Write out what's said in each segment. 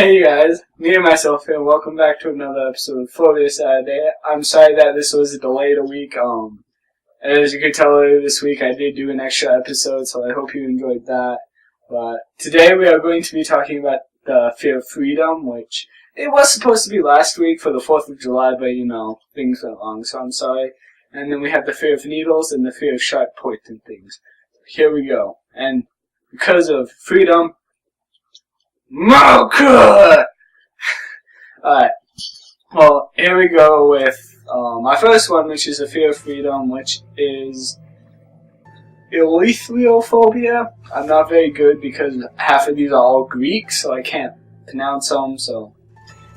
Hey guys, me and myself here, welcome back to another episode of Phobia Saturday. I'm sorry that this was delayed a week. As you can tell earlier this week, I did do an extra episode, so I hope you enjoyed that. But today we are going to be talking about the fear of freedom, which it was supposed to be last week for the 4th of July, but things went wrong, so I'm sorry. And then we have the fear of needles and the fear of sharp pointed things. Here we go. And because of freedom, Mocha! Alright, well, here we go with my first one, which is the fear of freedom, which is Eluetherophobia. I'm not very good because half of these are all Greek, so I can't pronounce them, so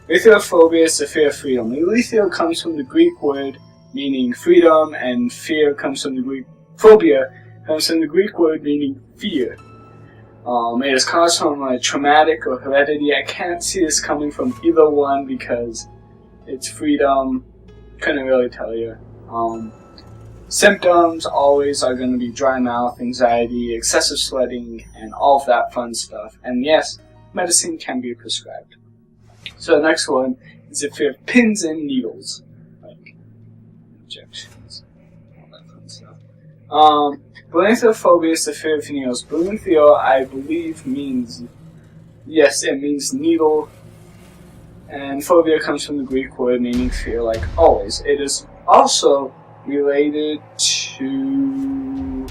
Eluetherophobia is the fear of freedom. Eleuthero comes from the Greek word meaning freedom, and fear comes from the Greek, phobia comes from the Greek word meaning fear. It is caused from a traumatic or heredity. I can't see this coming from either one because it's freedom. Couldn't really tell you. Symptoms always are going to be dry mouth, anxiety, excessive sweating, and all of that fun stuff. And yes, medicine can be prescribed. So the next one is the fear of pins and needles, like injections, all that fun stuff. Belonophobia is the fear of needles. Belonopho, I believe, means, yes, it means needle. And phobia comes from the Greek word meaning fear, like always. It is also related to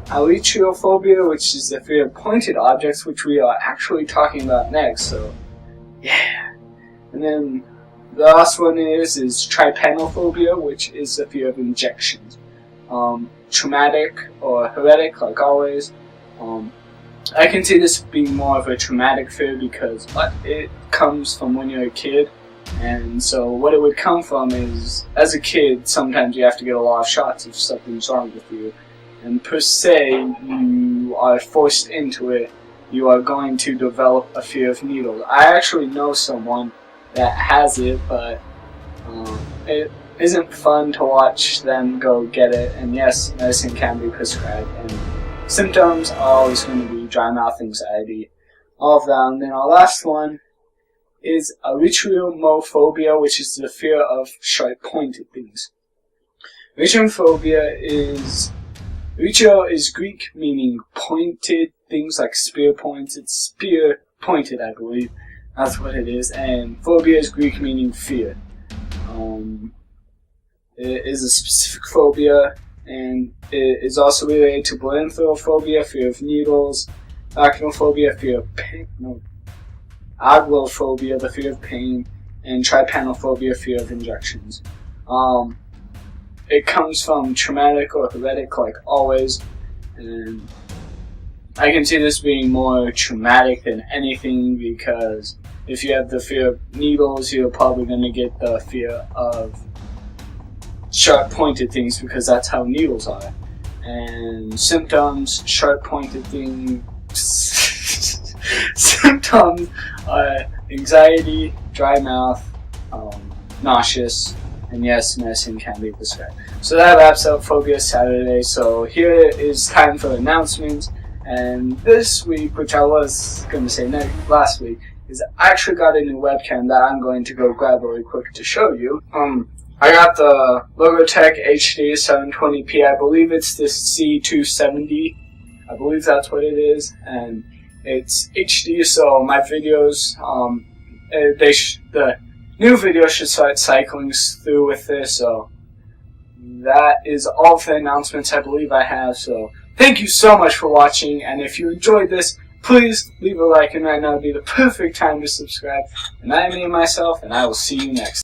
Aichmophobia, which is the fear of pointed objects, which we are actually talking about next, so, yeah. And then the last one is Aichmophobia, which is the fear of injections. Traumatic or heretic, like always. I can see this being more of a traumatic fear because it comes from when you're a kid, and so what it would come from is, as a kid, sometimes you have to get a lot of shots if something's wrong with you, and per se, you are forced into it, you are going to develop a fear of needles. I actually know someone that has it, but it isn't fun to watch them go get it, and yes, medicine can be prescribed, and symptoms are always going to be dry mouth, anxiety, all of that. And then our last one is Aichmophobia, which is the fear of sharp pointed things. Aichmophobia is Greek meaning pointed things, like spear points. It's spear pointed, I believe. That's what it is. And phobia is Greek meaning fear. It is a specific phobia, and it is also related to Belonophobia, fear of needles, Aichmophobia, fear of pain, Aichmophobia, the fear of pain, and Trypanophobia, fear of injections. It comes from traumatic or heretic, like always, and I can see this being more traumatic than anything because if you have the fear of needles, you're probably going to get the fear of sharp pointed things because that's how needles are. And symptoms, sharp pointed things, symptoms are anxiety, dry mouth, nauseous, and yes, medicine can be prescribed. So that wraps up Phobia Saturday. So here is time for announcements. And this week, which I was going to say last week, is I actually got a new webcam that I'm going to go grab really quick to show you. I got the Logitech HD 720p. I believe it's the C270. I believe that's what it is, and it's HD. So my videos, the new video should start cycling through with this. So that is all of the announcements I believe I have. So thank you so much for watching, and if you enjoyed this, please leave a like, and right now would be the perfect time to subscribe. And I am me and myself, and I will see you next time.